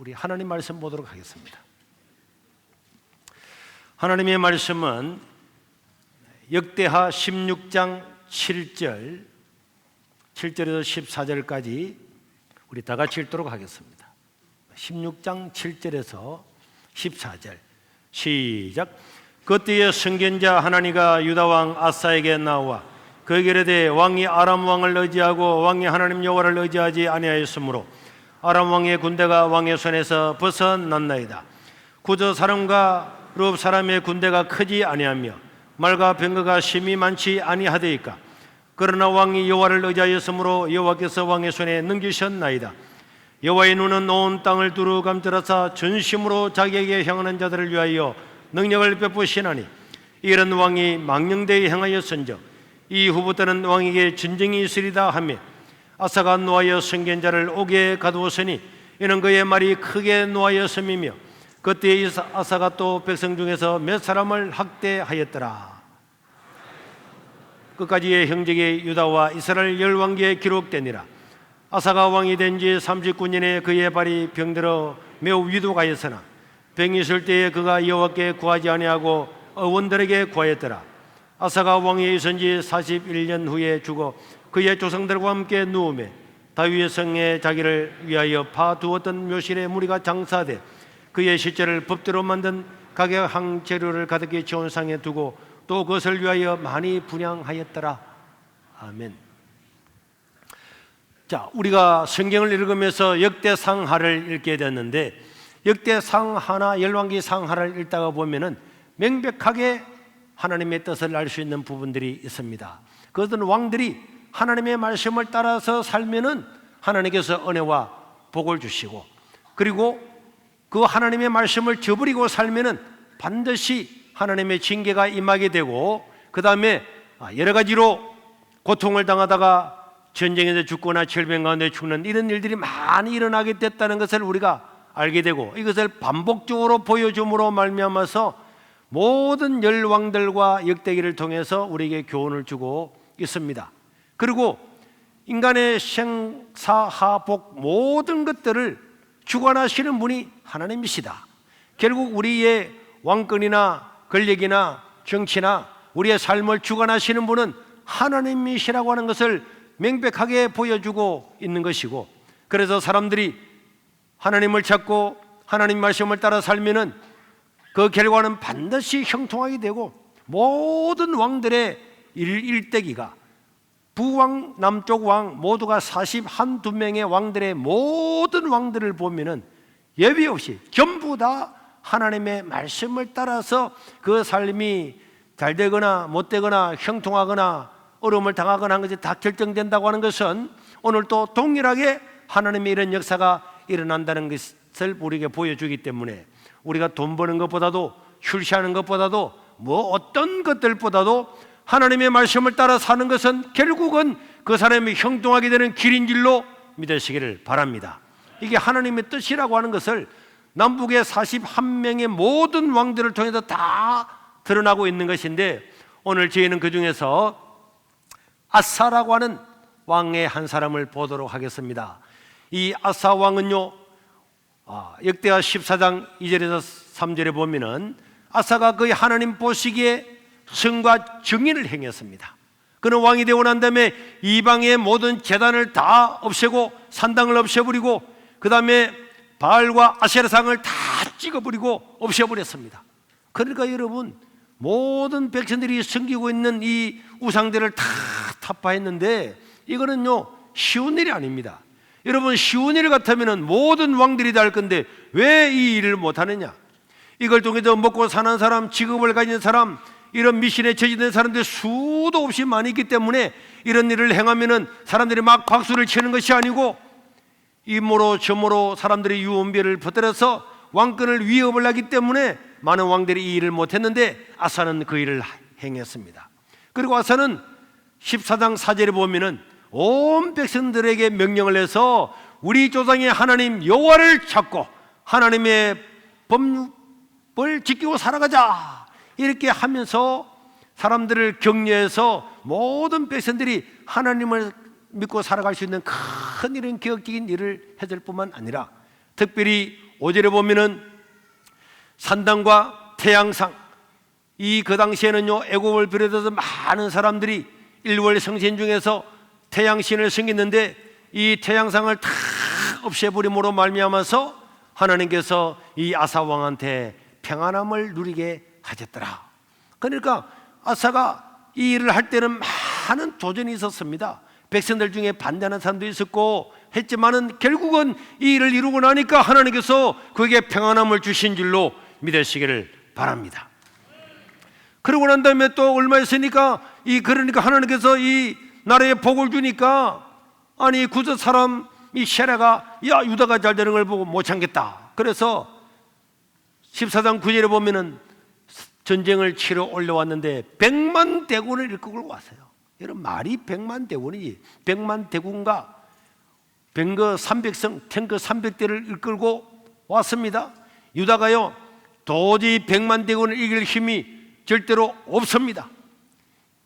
우리 하나님 말씀 보도록 하겠습니다. 하나님의 말씀은 역대하 16장 7절에서 14절까지 우리 다 같이 읽도록 하겠습니다. 16장 7절에서 14절 시작. 그때에 선견자 하나니가 유다왕 아사에게 나와 그에게 이르되 왕이 아람 왕을 의지하고 왕이 하나님 여호와를 의지하지 아니하였으므로 아람 왕의 군대가 왕의 손에서 벗어났나이다. 구저 사람과 룹 사람의 군대가 크지 아니하며 말과 병거가 심히 많지 아니하되이까. 그러나 왕이 여호와를 의지하였으므로 여호와께서 왕의 손에 넘기셨나이다. 여호와의 눈은 온 땅을 두루 감찰하사 전심으로 자기에게 향하는 자들을 위하여 능력을 베푸시나니 이런 왕이 망령되이 행하였은즉 이후부터는 왕에게 전쟁이 있으리다 하며 아사가 노하여 선견자를 옥에 가두었으니 이는 그의 말이 크게 노하였음이며 그때 아사가 또 백성 중에서 몇 사람을 학대하였더라. 끝까지의 형제의 유다와 이스라엘 열왕기에 기록되니라. 아사가 왕이 된 지 39년에 그의 발이 병들어 매우 위독하였으나 병이 있을 때에 그가 여호와께 구하지 아니하고 의원들에게 구하였더라. 아사가 왕위에 있은 지 41년 후에 죽어 그의 조상들과 함께 누우매 다윗의 성에 자기를 위하여 파두었던 묘실에 무리가 장사되 그의 시체를 법대로 만든 각양 재료를 가득히 채운 상에 두고 또 그것을 위하여 많이 분향하였더라. 아멘. 자, 우리가 성경을 읽으면서 역대상하를 읽게 됐는데 역대상하나 열왕기상하를 읽다가 보면은 명백하게 하나님의 뜻을 알 수 있는 부분들이 있습니다. 그것은 왕들이 하나님의 말씀을 따라서 살면은 하나님께서 은혜와 복을 주시고, 그리고 그 하나님의 말씀을 저버리고 살면은 반드시 하나님의 징계가 임하게 되고, 그 다음에 여러 가지로 고통을 당하다가 전쟁에서 죽거나 질병 가운데 죽는 이런 일들이 많이 일어나게 됐다는 것을 우리가 알게 되고, 이것을 반복적으로 보여줌으로 말미암아서 모든 열왕들과 역대기를 통해서 우리에게 교훈을 주고 있습니다. 그리고 인간의 생사하복 모든 것들을 주관하시는 분이 하나님이시다. 결국 우리의 왕권이나 권력이나 정치나 우리의 삶을 주관하시는 분은 하나님이시라고 하는 것을 명백하게 보여주고 있는 것이고, 그래서 사람들이 하나님을 찾고 하나님 말씀을 따라 살면은 그 결과는 반드시 형통하게 되고, 모든 왕들의 일대기가 북왕 남쪽 왕 모두가 41~2명의 왕들의 모든 왕들을 보면은 예외 없이 전부 다 하나님의 말씀을 따라서 그 삶이 잘 되거나 못 되거나 형통하거나 어려움을 당하거나 하는 것이 다 결정된다고 하는 것은 오늘 또 동일하게 하나님의 이런 역사가 일어난다는 것을 우리에게 보여주기 때문에, 우리가 돈 버는 것보다도 출세하는 것보다도 뭐 어떤 것들보다도 하나님의 말씀을 따라 사는 것은 결국은 그 사람이 형통하게 되는 길인 줄로 믿으시기를 바랍니다. 이게 하나님의 뜻이라고 하는 것을 남북의 41명의 모든 왕들을 통해서 다 드러나고 있는 것인데, 오늘 저희는 그 중에서 아사라고 하는 왕의 한 사람을 보도록 하겠습니다. 이 아사 왕은요, 역대하 14장 2절에서 3절에 보면은 아사가 그의 하나님 보시기에 성과 정의를 행했습니다. 그는 왕이 되고 난 다음에 이방의 모든 제단을 다 없애고 산당을 없애버리고, 그 다음에 바알과 아세라상을 다 찍어버리고 없애버렸습니다. 그러니까 여러분, 모든 백성들이 섬기고 있는 이 우상들을 다 타파했는데, 이거는요 쉬운 일이 아닙니다. 여러분, 쉬운 일 같으면 모든 왕들이 다 할 건데 왜 이 일을 못하느냐? 이걸 통해서 먹고 사는 사람, 직업을 가진 사람, 이런 미신에 처지된 사람들 수도 없이 많이 있기 때문에 이런 일을 행하면은 사람들이 막 박수를 치는 것이 아니고 이모로 저모로 사람들이 유언비어를 퍼뜨려서 왕권을 위협을 하기 때문에 많은 왕들이 이 일을 못했는데 아사는 그 일을 행했습니다. 그리고 아사는 14장 4절에 보면은 온 백성들에게 명령을 해서 우리 조상의 하나님 여호와를 찾고 하나님의 법을 지키고 살아가자, 이렇게 하면서 사람들을 격려해서 모든 백성들이 하나님을 믿고 살아갈 수 있는 큰 이런 기억적인 일을 해줄 뿐만 아니라, 특별히 5절에 보면은 산당과 태양상, 이 그 당시에는요 애굽을 비롯해서 많은 사람들이 일월 성신 중에서 태양신을 섬겼는데 이 태양상을 다 없애버림으로 말미암아서 하나님께서 이 아사 왕한테 평안함을 누리게 하셨더라. 그러니까 아사가 이 일을 할 때는 많은 도전이 있었습니다. 백성들 중에 반대하는 사람도 있었고 했지만은 결국은 이 일을 이루고 나니까 하나님께서 그에게 평안함을 주신 줄로 믿으시기를 바랍니다. 그러고 난 다음에 또 얼마 있으니까 그러니까 하나님께서 이 나라에 복을 주니까 아니 구저 사람 이 셰라가 야 유다가 잘 되는 걸 보고 못 참겠다. 그래서 14장 9절에 보면은 전쟁을 치러 올라왔는데 100만 대군을 이끌고 왔어요. 여러분 말이 100만 대군이지. 100만 대군과 병거 300성 탱크 300대를 이끌고 왔습니다. 유다가요 도저히 100만 대군을 이길 힘이 절대로 없습니다.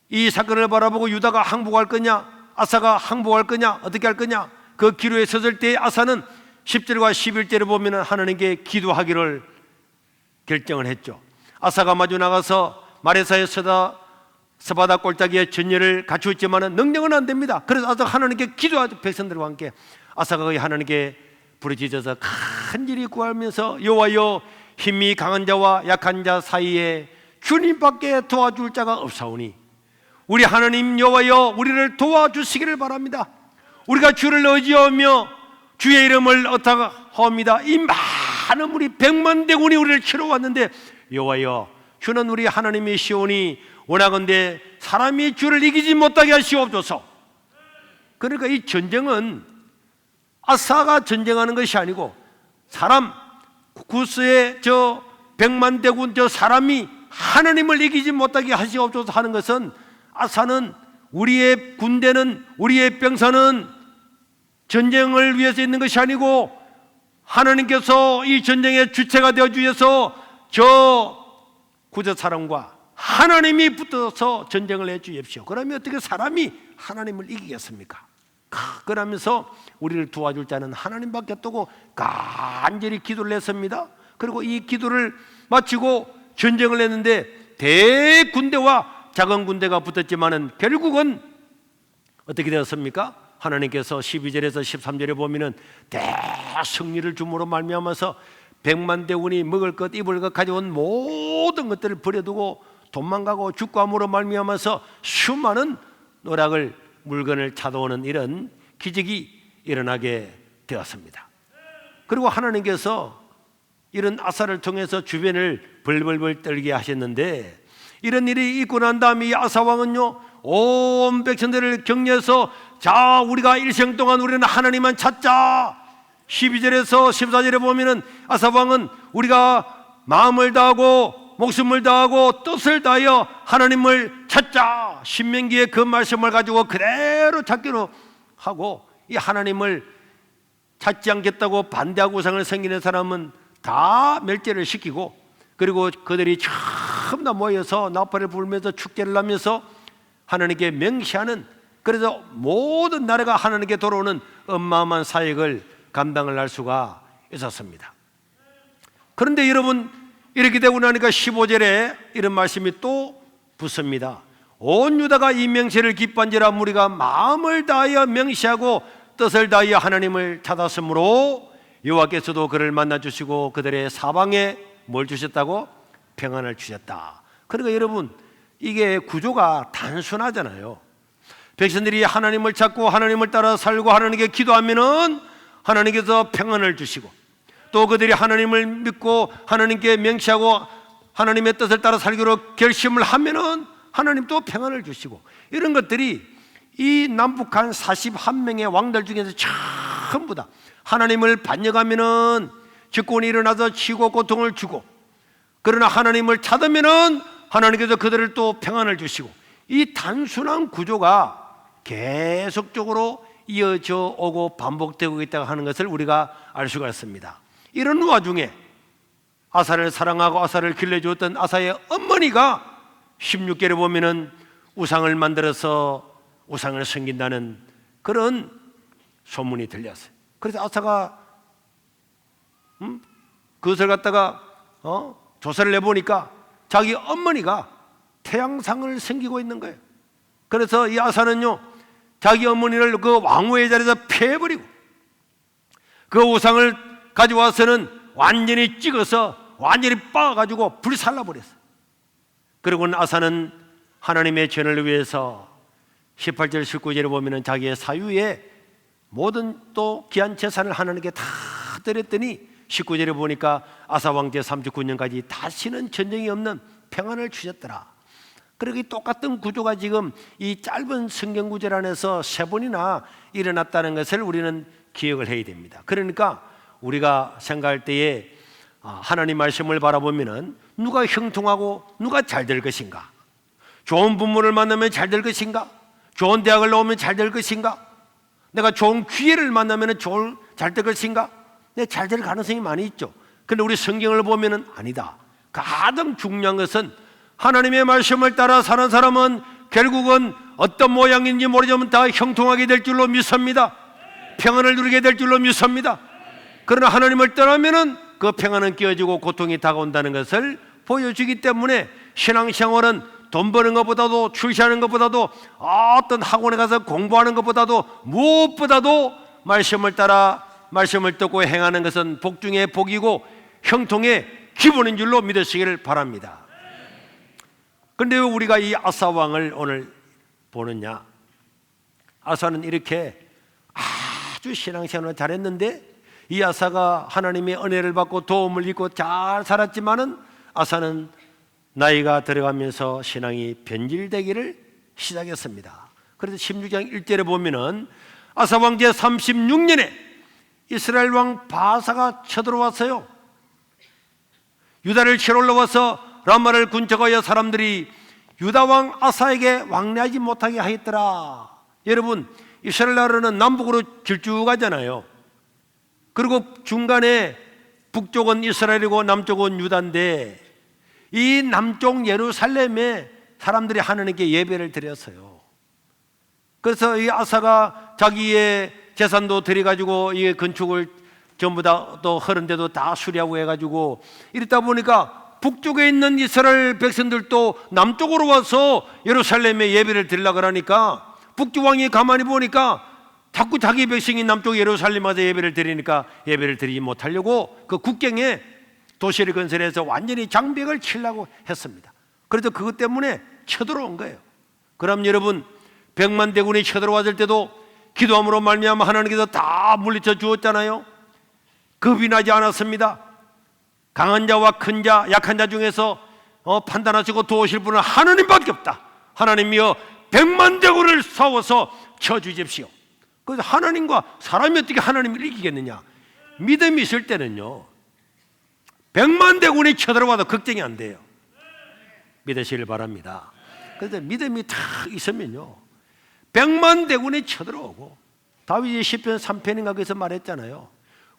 이 사건을 바라보고 유다가 항복할 거냐, 아사가 항복할 거냐, 어떻게 할 거냐, 그 기로에 섰을 때 아사는 10절과 11절에 보면 하나님께 기도하기를 결정을 했죠. 아사가 마주 나가서 마레사의 스바다 골짜기에 전열을 갖추었지만 능력은 안 됩니다. 그래서 아사가 하나님께 기도하죠. 백성들과 함께 아사가 거기 하나님께 부르짖어서 간절히 구하면서 여호와여 힘이 강한 자와 약한 자 사이에 주님밖에 도와줄 자가 없사오니 우리 하나님 여호와여 우리를 도와주시기를 바랍니다. 우리가 주를 의지하며 주의 이름을 의탁하옵니다. 이 많은 우리 100만 대군이 우리를 치러 왔는데 여호와여 주는 우리 하나님이시오니 원하건대 사람이 주를 이기지 못하게 하시옵소서. 그러니까 이 전쟁은 아사가 전쟁하는 것이 아니고 사람 구스의 저 100만 대군 저 사람이 하나님을 이기지 못하게 하시옵소서 하는 것은 아사는 우리의 군대는 우리의 병사는 전쟁을 위해서 있는 것이 아니고 하나님께서 이 전쟁의 주체가 되어 주셔서 저 구저 사람과 하나님이 붙어서 전쟁을 해 주십시오. 그러면 어떻게 사람이 하나님을 이기겠습니까? 그러면서 우리를 도와줄 자는 하나님밖에 없다고 간절히 기도를 했습니다. 그리고 이 기도를 마치고 전쟁을 했는데 대군대와 작은 군대가 붙었지만은 결국은 어떻게 되었습니까? 하나님께서 12절에서 13절에 보면은 대승리를 줌으로 말미암아서 100만 대군이 먹을 것 입을 것 가져온 모든 것들을 버려두고 도망가고 죽고 함으로 말미암아서 수많은 노락을 물건을 찾아오는 이런 기적이 일어나게 되었습니다. 그리고 하나님께서 이런 아사를 통해서 주변을 벌벌벌 떨게 하셨는데 이런 일이 있고 난 다음에 이 아사 왕은요 온 백성들을 격려해서 자 우리가 일생 동안 우리는 하나님만 찾자. 12절에서 14절에 보면은 아사 왕은 우리가 마음을 다하고 목숨을 다하고 뜻을 다하여 하나님을 찾자. 신명기의 그 말씀을 가지고 그대로 찾기로 하고 이 하나님을 찾지 않겠다고 반대하고 우상을 섬기는 사람은 다 멸제를 시키고 그리고 그들이 전부 다 모여서 나팔을 불면서 축제를 하면서 하나님께 맹시하는 그래서 모든 나라가 하나님께 돌아오는 어마어마한 사역을 감당을 할 수가 있었습니다. 그런데 여러분 이렇게 되고 나니까 15절에 이런 말씀이 또 붙습니다. 온 유다가 이 명세를 기뻐한지라 우리가 마음을 다하여 명시하고 뜻을 다하여 하나님을 찾았으므로 여호와께서도 그를 만나주시고 그들의 사방에 뭘 주셨다고? 평안을 주셨다. 그러니까 여러분 이게 구조가 단순하잖아요. 백성들이 하나님을 찾고 하나님을 따라 살고 하나님께 기도하면은 하나님께서 평안을 주시고 또 그들이 하나님을 믿고 하나님께 명시하고 하나님의 뜻을 따라 살기로 결심을 하면은 하나님 또 평안을 주시고 이런 것들이 이 남북한 41명의 왕들 중에서 전부 다 하나님을 반역하면은 집권이 일어나서 치고 고통을 주고 그러나 하나님을 찾으면은 하나님께서 그들을 또 평안을 주시고 이 단순한 구조가 계속적으로 이어져 오고 반복되고 있다고 하는 것을 우리가 알 수가 있습니다. 이런 와중에 아사를 사랑하고 아사를 길러주었던 아사의 어머니가 16절에 보면은 우상을 만들어서 우상을 섬긴다는 그런 소문이 들렸어요. 그래서 아사가 그것을 갖다가 조사를 해보니까 자기 어머니가 태양상을 섬기고 있는 거예요. 그래서 이 아사는요, 자기 어머니를 그 왕후의 자리에서 패해버리고 그 우상을 가져와서는 완전히 찍어서 완전히 빻아가지고 불살라버렸어요. 그리고는 아사는 하나님의 전을 위해서 18절 19절에 보면은 자기의 사유에 모든 또 귀한 재산을 하나님께 다 드렸더니 19절에 보니까 아사 왕제 39년까지 다시는 전쟁이 없는 평안을 주셨더라. 그리고 이 똑같은 구조가 지금 이 짧은 성경 구절 안에서 3번이나 일어났다는 것을 우리는 기억을 해야 됩니다. 그러니까 우리가 생각할 때에 하나님 말씀을 바라보면은 누가 형통하고 누가 잘 될 것인가? 좋은 부모를 만나면 잘 될 것인가? 좋은 대학을 나오면 잘 될 것인가? 내가 좋은 기회를 만나면 잘 될 것인가? 잘 될 가능성이 많이 있죠. 그런데 우리 성경을 보면은 아니다. 가장 중요한 것은 하나님의 말씀을 따라 사는 사람은 결국은 어떤 모양인지 모르지만 다 형통하게 될 줄로 믿습니다. 평안을 누리게 될 줄로 믿습니다. 그러나 하나님을 떠나면은 그 평안은 깨어지고 고통이 다가온다는 것을 보여주기 때문에 신앙생활은 돈 버는 것보다도 출세하는 것보다도 어떤 학원에 가서 공부하는 것보다도 무엇보다도 말씀을 따라 말씀을 듣고 행하는 것은 복 중에 복이고 형통의 기본인 줄로 믿으시기를 바랍니다. 그런데 왜 우리가 이 아사 왕을 오늘 보느냐? 아사는 이렇게 아주 신앙생활을 잘했는데 이 아사가 하나님의 은혜를 받고 도움을 입고 잘 살았지만은 아사는 나이가 들어가면서 신앙이 변질되기를 시작했습니다. 그래서 16장 1절에 보면은 아사 왕제 36년에 이스라엘 왕 바사가 쳐들어왔어요. 유다를 치러 올라와서 라마를 군척하여 사람들이 유다 왕 아사에게 왕래하지 못하게 하였더라. 여러분, 이스라엘 나라는 남북으로 길쭉하잖아요. 그리고 중간에 북쪽은 이스라엘이고 남쪽은 유다인데 이 남쪽 예루살렘에 사람들이 하나님께 예배를 드렸어요. 그래서 이 아사가 자기의 재산도 들여가지고 이 건축을 전부 다 또 허른데도 다 수리하고 해가지고 이랬다 보니까 북쪽에 있는 이스라엘 백성들도 남쪽으로 와서 예루살렘에 예배를 드리려고 하니까 북쪽 왕이 가만히 보니까 자꾸 자기 백성이 남쪽 예루살렘 와서 예배를 드리니까 예배를 드리지 못하려고 그 국경에 도시를 건설해서 완전히 장벽을 치려고 했습니다. 그래서 그것 때문에 쳐들어온 거예요. 그럼 여러분, 100만 대군이 쳐들어왔을 때도 기도함으로 말미암아 하나님께서 다 물리쳐 주었잖아요. 겁이 나지 않았습니다. 강한 자와 큰 자, 약한 자 중에서 판단하시고 도우실 분은 하나님밖에 없다. 하나님이여 100만 대군을 싸워서 쳐주십시오. 그래서 하나님과 사람이 어떻게 하나님을 이기겠느냐? 믿음이 있을 때는요 100만 대군이 쳐들어와도 걱정이 안 돼요. 믿으시길 바랍니다. 그래서 믿음이 다 있으면요 100만 대군이 쳐들어오고, 다윗이 시편 3편인가 거기서 말했잖아요.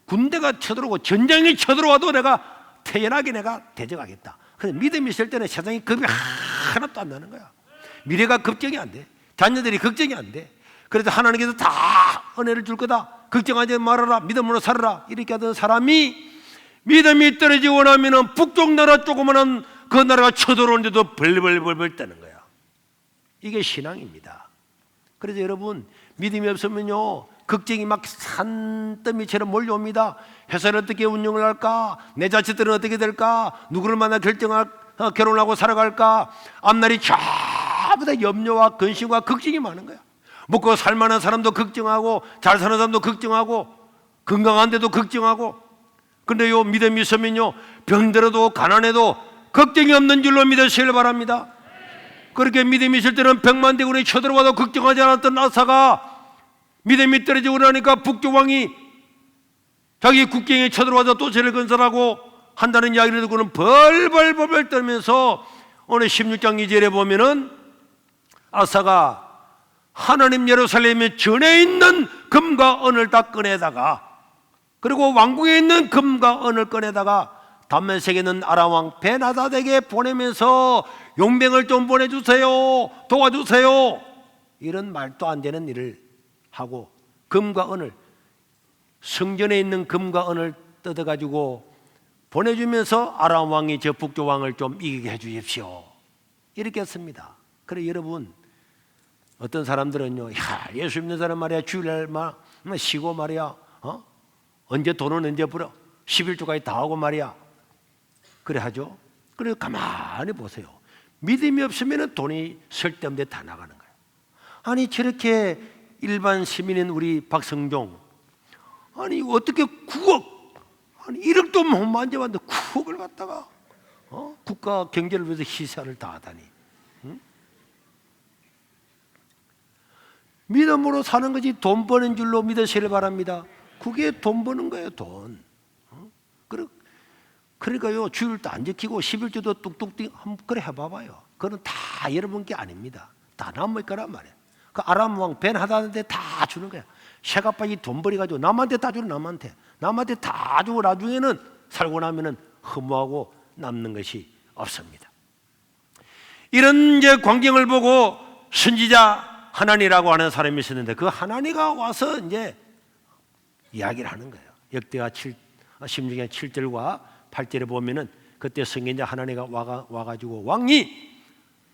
군대가 쳐들어오고 전쟁이 쳐들어와도 내가 태연하게 내가 대적하겠다. 그래서 믿음이 있을 때는 세상에 겁이 하나도 안 나는 거야. 미래가 걱정이 안 돼. 자녀들이 걱정이 안 돼. 그래서 하나님께서 다 은혜를 줄 거다. 걱정하지 말아라. 믿음으로 살아라. 이렇게 하던 사람이 믿음이 떨어지고 나면은 북쪽 나라 조그마한 그 나라가 쳐들어오는데도 벌벌벌벌 떠는 거야. 이게 신앙입니다. 그래서 여러분, 믿음이 없으면요 걱정이 막 산더미처럼 몰려옵니다. 회사를 어떻게 운영을 할까? 내 자식들은 어떻게 될까? 누구를 만나 결혼하고 살아갈까? 앞날이 전부 다 염려와 근심과 걱정이 많은 거야. 먹고 살만한 사람도 걱정하고 잘 사는 사람도 걱정하고 건강한데도 걱정하고. 근데 요 믿음이 있으면요 병들어도 가난해도 걱정이 없는 줄로 믿으시길 바랍니다. 그렇게 믿음이 있을 때는 100만 대군이 쳐들어와도 걱정하지 않았던 아사가 믿음이 떨어지고 나니까 북쪽 왕이 자기 국경에 쳐들어와서 도시를 건설하고 한다는 이야기를 듣고는 벌벌벌벌 떨면서 오늘 16장 2절에 보면은 아사가 하나님 예루살렘에 전에 있는 금과 은을 다 꺼내다가, 그리고 왕궁에 있는 금과 은을 꺼내다가 다메섹에 있는 아람 왕 베나다에게 보내면서 용병을 좀 보내주세요, 도와주세요, 이런 말도 안 되는 일을 하고 금과 은을, 성전에 있는 금과 은을 뜯어가지고 보내주면서 아람 왕이 저 북쪽 왕을 좀 이기게 해주십시오. 이렇게 했습니다. 그래 여러분, 어떤 사람들은요, 야, 예수 믿는 사람 말이야 주일날 쉬고 말이야, 언제 돈은 언제 벌어, 11조까지 다 하고 말이야, 그래 하죠. 그래 가만히 보세요. 믿음이 없으면 돈이 쓸데없는데 다 나가는 거예요. 아니 저렇게 일반 시민인 우리 박성종, 아니 어떻게 9억, 아니 1억도 못 만져봤는데 9억을 갖다가 국가 경제를 위해서 희생을 다 하다니. 응? 믿음으로 사는 것이 돈 버는 줄로 믿으시길 바랍니다. 그게 돈 버는 거예요, 돈. 그러니까요, 주일도 안 지키고 11조도 뚝뚝 한번 그래 해봐봐요. 그건 다 여러분 게 아닙니다. 다 남의 거란 말이에요. 그 아람 왕 벤하닷한테 다 주는 거야. 쇠가빠지 돈 버려가지고 남한테 다 주는, 남한테 다 주고 나중에는 살고 나면은 허무하고 남는 것이 없습니다. 이런 이제 광경을 보고 선지자 하나니라고 하는 사람이 있었는데, 그 하나니가 와서 이제 이야기를 하는 거예요. 역대하 16장 7절과 8절에 보면은 그때 선지자 하나니가 와가지고 왕이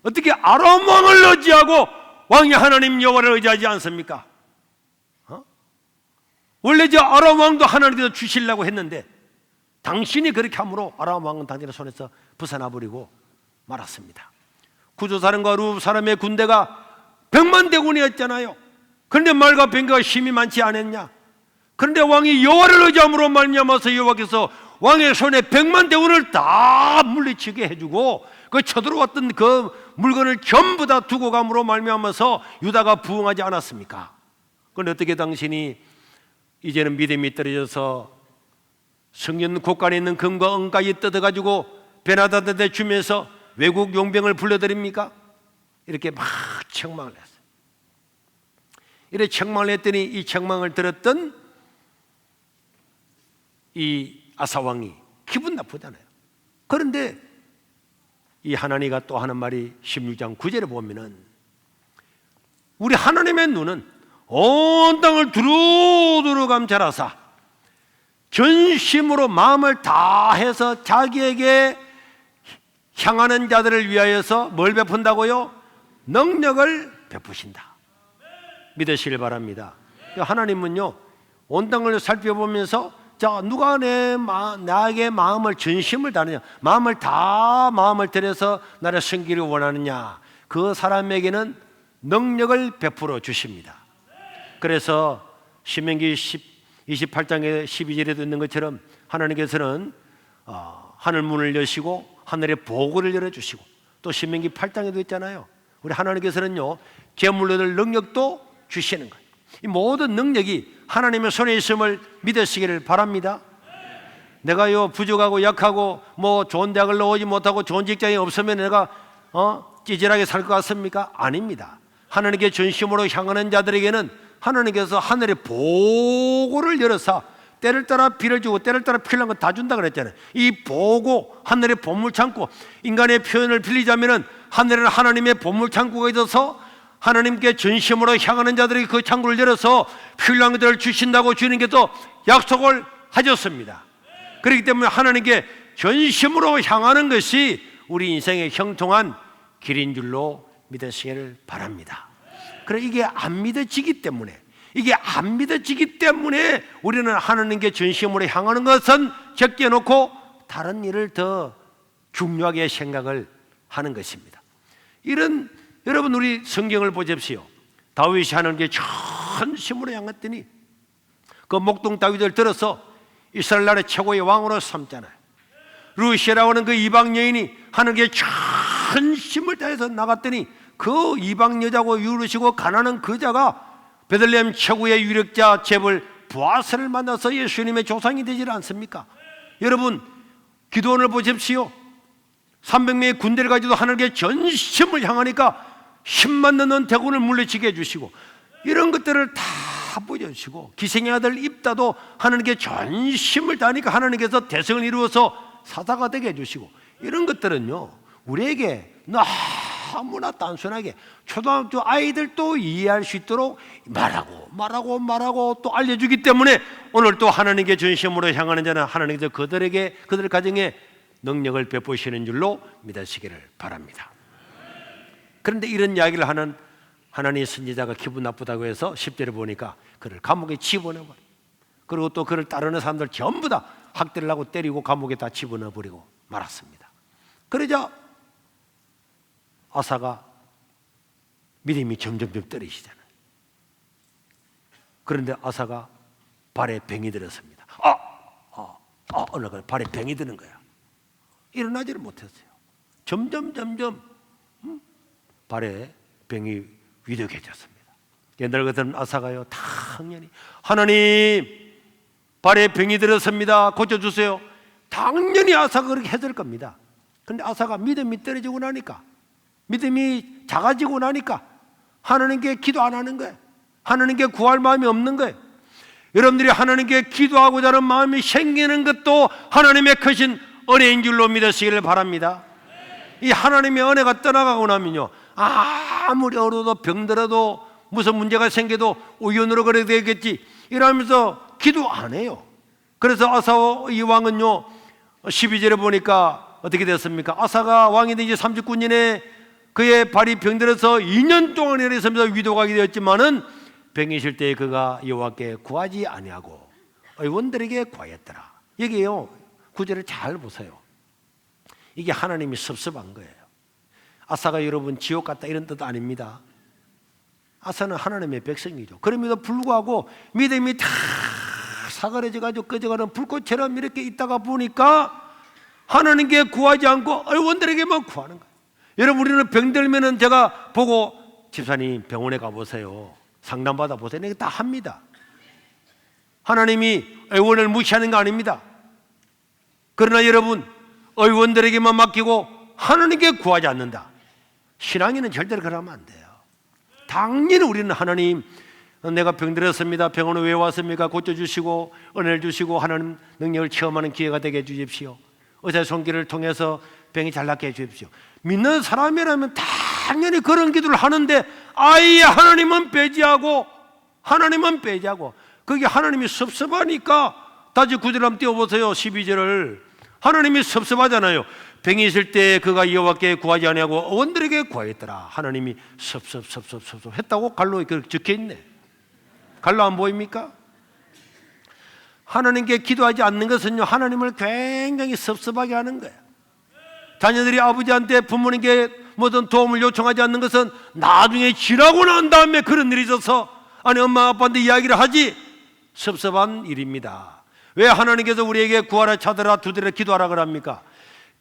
어떻게 아람 왕을 의지하고 왕이 하나님 여호와를 의지하지 않습니까? 원래 저 아람 왕도 하나님께서 주시려고 했는데 당신이 그렇게 함으로 아람 왕은 당신의 손에서 벗어나 버리고 말았습니다. 구조사람과 루 사람의 군대가 100만 대군이었잖아요. 그런데 말과 병거가 힘이 많지 않았냐? 그런데 왕이 여호와를 의지함으로 말미암아서 여호와께서 왕의 손에 100만 대군을 다 물리치게 해주고 그 쳐들어왔던 그 물건을 전부 다 두고 감으로 말미암아서 유다가 부흥하지 않았습니까? 그런데 어떻게 당신이 이제는 믿음이 떨어져서 성전 곳간에 있는 금과 은까지 뜯어가지고 베나다드한테 주면서 외국 용병을 불러드립니까? 이렇게 막 책망을 했어요. 이렇게 책망을 했더니 이 책망을 들었던 이 아사왕이 기분 나쁘잖아요. 그런데 이 하나니가 또 하는 말이 16장 9절에 보면은 우리 하나님의 눈은 온 땅을 두루두루 감찰하사 전심으로 마음을 다해서 자기에게 향하는 자들을 위하여서 뭘 베푼다고요? 능력을 베푸신다. 믿으시길 바랍니다. 하나님은요, 온 땅을 살펴보면서 자, 누가 나에게 마음을 전심을 다하느냐, 마음을 들여서 나를 섬기를 원하느냐, 그 사람에게는 능력을 베풀어 주십니다. 그래서 신명기 28장의 12절에도 있는 것처럼 하나님께서는 하늘 문을 여시고 하늘의 보고를 열어주시고, 또 신명기 8장에도 있잖아요. 우리 하나님께서는요, 괴물로 얻을 능력도 주시는 거예요. 이 모든 능력이 하나님의 손에 있음을 믿으시기를 바랍니다. 내가요 부족하고 약하고 뭐 좋은 대학을 나오지 못하고 좋은 직장이 없으면 내가 찌질하게 살 것 같습니까? 아닙니다. 하나님께 전심으로 향하는 자들에게는 하나님께서 하늘의 보고를 열어서 때를 따라 비를 주고 때를 따라 필요한 거 다 준다 그랬잖아요. 이 보고, 하늘의 보물창고, 인간의 표현을 빌리자면은 하늘에는 하나님의 보물창고가 있어서 하나님께 전심으로 향하는 자들이 그 창고를 열어서 필요한 것들을 주신다고 주님께서 약속을 하셨습니다. 그렇기 때문에 하나님께 전심으로 향하는 것이 우리 인생의 형통한 길인 줄로 믿으시기를 바랍니다. 그래, 이게 안 믿어지기 때문에 우리는 하나님께 전심으로 향하는 것은 제껴놓고 다른 일을 더 중요하게 생각을 하는 것입니다. 여러분, 우리 성경을 보십시오. 다윗이 하나님께 전심으로 향했더니 그 목동 다윗을 들어서 이스라엘 나라의 최고의 왕으로 삼잖아요. 루시라고 하는 그 이방 여인이 하나님께 전심을 다해서 나갔더니 그 이방 여자고 유르시고 가난한 그 자가 베들레헴 최고의 유력자 재벌 보아스를 만나서 예수님의 조상이 되지 않습니까? 여러분, 기도원을 보십시오. 300명의 군대를 가지고 하나님께 전심을 향하니까 10만 넘는 대군을 물리치게 해주시고, 이런 것들을 다 보여주시고, 기생의 아들 입다도 하나님께 전심을 다하니까 하나님께서 대성을 이루어서 사사가 되게 해주시고, 이런 것들은요 우리에게 너무나 단순하게 초등학교 아이들도 이해할 수 있도록 말하고 또 알려주기 때문에 오늘 또 하나님께 전심으로 향하는 자는 하나님께서 그들 가정에 능력을 베푸시는 줄로 믿으시기를 바랍니다. 그런데 이런 이야기를 하는 하나님의 선지자가 기분 나쁘다고 해서 10절에 보니까 그를 감옥에 집어넣어버려. 그리고 또 그를 따르는 사람들 전부 다 학대를 하고 때리고 감옥에 다 집어넣어버리고 말았습니다. 그러자 아사가 믿음이 점점점 떨어지잖아요. 그런데 아사가 발에 병이 들었습니다. 어느 날 발에 병이 드는 거야. 일어나지를 못했어요. 점점 발에 병이 위독해졌습니다. 옛날 같은 아사가요, 당연히 하나님 발에 병이 들었습니다, 고쳐주세요. 당연히 아사가 그렇게 해줄 겁니다. 그런데 아사가 믿음이 떨어지고 나니까, 믿음이 작아지고 나니까 하나님께 기도 안 하는 거예요. 하나님께 구할 마음이 없는 거예요. 여러분들이 하나님께 기도하고자 하는 마음이 생기는 것도 하나님의 크신 은혜인 줄로 믿으시기를 바랍니다. 이 하나님의 은혜가 떠나가고 나면요, 아무리 어려도 병들어도 무슨 문제가 생겨도 우연으로 그래 되겠지 이러면서 기도 안 해요. 그래서 아사 이 왕은요 12절에 보니까 어떻게 됐습니까? 아사가 왕이 된 지 39년에 그의 발이 병들어서 2년 동안 일했으면서 위독하게 되었지만은 병이 있을 때 그가 여호와께 구하지 아니하고 의원들에게 구하였더라. 여기에요 9절을 잘 보세요. 이게 하나님이 섭섭한 거예요. 아사가 여러분 지옥 갔다 이런 뜻 아닙니다. 아사는 하나님의 백성이죠. 그럼에도 불구하고 믿음이 다 사그라져가지고 꺼져가는 불꽃처럼 이렇게 있다가 보니까 하나님께 구하지 않고 의원들에게만 구하는 거예요. 여러분 우리는 병들면은 제가 보고 집사님 병원에 가보세요, 상담받아 보세요, 이거 다 합니다. 하나님이 의원을 무시하는 거 아닙니다. 그러나 여러분 의원들에게만 맡기고 하나님께 구하지 않는다. 신앙인은 절대로 그러면 안 돼요. 당연히 우리는 하나님, 내가 병들었습니다, 병원에 왜 왔습니까? 고쳐주시고 은혜를 주시고 하나님 능력을 체험하는 기회가 되게 해주십시오. 의사의 손길을 통해서 병이 잘 낫게 해주십시오. 믿는 사람이라면 당연히 그런 기도를 하는데 아예 하나님은 배제하고 그게 하나님이 섭섭하니까 다시 9절 한번 띄워보세요. 12절을 하나님이 섭섭하잖아요. 병이 있을 때 그가 여호와께 구하지 아니하고 의원들에게 구하였더라. 하나님이 섭섭했다고 갈로에 적혀있네. 갈로 안 보입니까? 하나님께 기도하지 않는 것은요 하나님을 굉장히 섭섭하게 하는 거예요. 자녀들이 아버지한테 부모님께 뭐든 도움을 요청하지 않는 것은 나중에 지나고 난 다음에 그런 일이 있어서 아니 엄마 아빠한테 이야기를 하지 섭섭한 일입니다. 왜 하나님께서 우리에게 구하라 찾으라 두드리라 기도하라 그럽니까?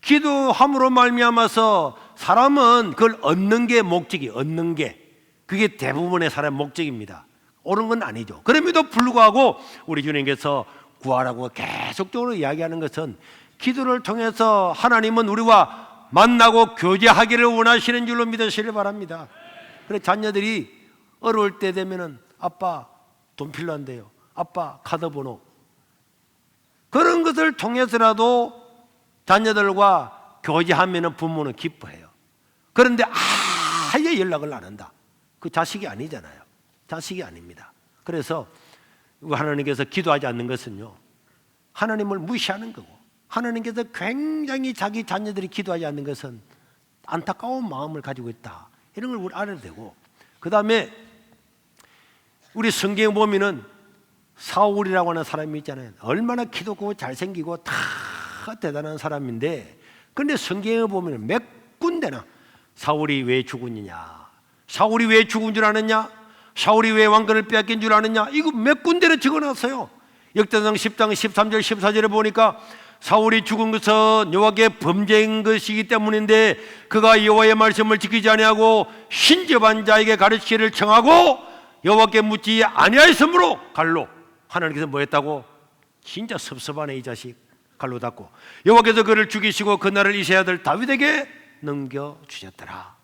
기도함으로 말미암아서 사람은 그걸 얻는 게 목적이, 얻는 게 그게 대부분의 사람의 목적입니다. 옳은 건 아니죠. 그럼에도 불구하고 우리 주님께서 구하라고 계속적으로 이야기하는 것은 기도를 통해서 하나님은 우리와 만나고 교제하기를 원하시는 줄로 믿으시길 바랍니다. 그래서 자녀들이 어려울 때 되면은 아빠 돈 필요한데요, 아빠 카드 번호, 그런 것을 통해서라도 자녀들과 교제하면 부모는 기뻐해요. 그런데 아예 연락을 안 한다. 그 자식이 아니잖아요. 자식이 아닙니다. 그래서 하나님께서 기도하지 않는 것은요 하나님을 무시하는 거고, 하나님께서 굉장히 자기 자녀들이 기도하지 않는 것은 안타까운 마음을 가지고 있다, 이런 걸 우리 알아야 되고, 그 다음에 우리 성경에 보면은 사울이라고 하는 사람이 있잖아요. 얼마나 기도고 잘생기고 다 대단한 사람인데, 그런데 성경에 보면 몇 군데나 사울이 왜 죽었느냐, 사울이 왜 죽은 줄 아느냐, 사울이 왜 왕권을 빼앗긴 줄 아느냐, 이거 몇 군데를 적어놨어요. 역대상 10장 13절 14절에 보니까 사울이 죽은 것은 여호와께 범죄한 것이기 때문인데 그가 여호와의 말씀을 지키지 아니하고 신접한 자에게 가르치기를 청하고 여호와께 묻지 아니하였으므로 갈로, 하나님께서 뭐 했다고? 진짜 섭섭하네 이 자식, 갈로 닦고 여호와께서 그를 죽이시고 그 날을 이세 아들 다윗에게 넘겨주셨더라.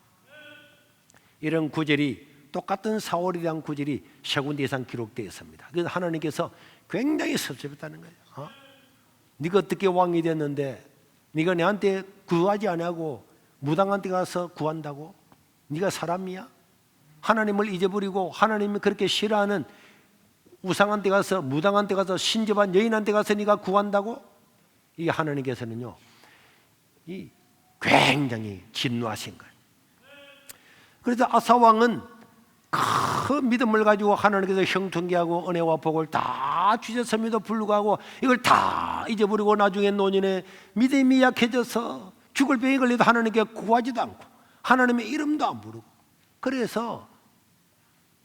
이런 구절이, 똑같은 사울에 대한 구절이 세 군데 이상 기록되어 있습니다. 그래서 하나님께서 굉장히 섭섭했다는 거예요. 네가 어떻게 왕이 됐는데 네가 내한테 구하지 아니하고 무당한테 가서 구한다고? 네가 사람이야? 하나님을 잊어버리고 하나님이 그렇게 싫어하는 우상한 데 가서, 무당한 데 가서, 신접한 여인한 데 가서 네가 구한다고? 이게 하나님께서는요, 이 굉장히 진노하신 거예요. 그래서 아사 왕은 큰 믿음을 가지고 하나님께서 형통기하고 은혜와 복을 다 주셨음에도 불구하고 이걸 다 잊어버리고 나중에 노년에 믿음이 약해져서 죽을 병에 걸려도 하나님께 구하지도 않고 하나님의 이름도 안 부르고, 그래서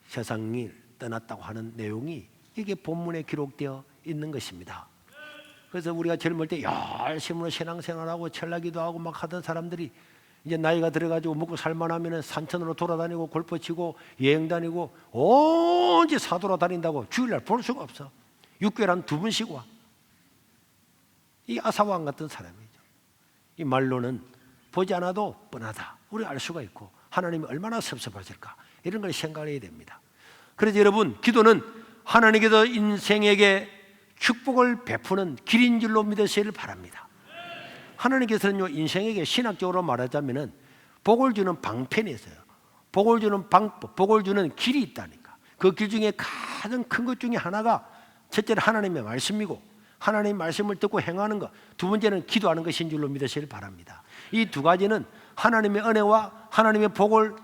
세상을 떠났다고 하는 내용이 이게 본문에 기록되어 있는 것입니다. 그래서 우리가 젊을 때 열심히 신앙생활하고 철라기도 하고 막 하던 사람들이 이제 나이가 들어가지고 먹고 살만하면 산천으로 돌아다니고 골프 치고 여행 다니고 언제 사돌아다닌다고 주일날 볼 수가 없어. 6개월에 한 2번씩 와. 이 아사왕 같은 사람이죠. 이 말로는 보지 않아도 뻔하다, 우리가 알 수가 있고 하나님이 얼마나 섭섭하실까, 이런 걸 생각해야 됩니다. 그래서 여러분, 기도는 하나님께서 인생에게 축복을 베푸는 길인 줄로 믿으시기를 바랍니다. 하나님께서는요, 인생에게 신학적으로 말하자면은 복을 주는 방편이 있어요. 복을 주는 방법, 복을 주는 길이 있다니까. 그 길 중에 가장 큰 것 중에 하나가 첫째는 하나님의 말씀이고, 하나님의 말씀을 듣고 행하는 것, 두 번째는 기도하는 것인 줄로 믿으시길 바랍니다. 이 두 가지는 하나님의 은혜와 하나님의 복을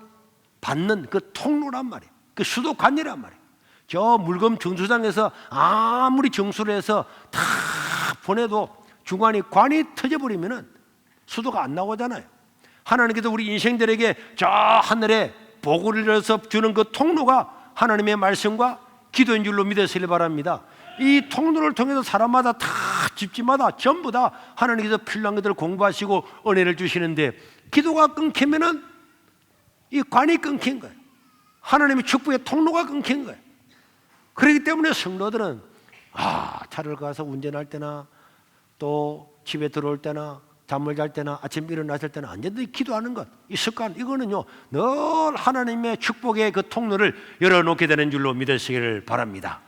받는 그 통로란 말이에요. 그 수도관이란 말이에요. 저 물금 정수장에서 아무리 정수를 해서 다 보내도 중간에 관이 터져버리면 수도가 안 나오잖아요. 하나님께서 우리 인생들에게 저 하늘에 복을 이뤄서 주는 그 통로가 하나님의 말씀과 기도인 줄로 믿으시길 바랍니다. 이 통로를 통해서 사람마다 다, 집집마다 전부 다 하나님께서 필요한 것들을 공부하시고 은혜를 주시는데, 기도가 끊기면은 이 관이 끊긴 거예요. 하나님의 축복의 통로가 끊긴 거예요. 그렇기 때문에 성도들은 차를 가서 운전할 때나 또 집에 들어올 때나 잠을 잘 때나 아침 일어났을 때나 언제든지 기도하는 것, 이 습관, 이거는요 늘 하나님의 축복의 그 통로를 열어놓게 되는 줄로 믿으시기를 바랍니다.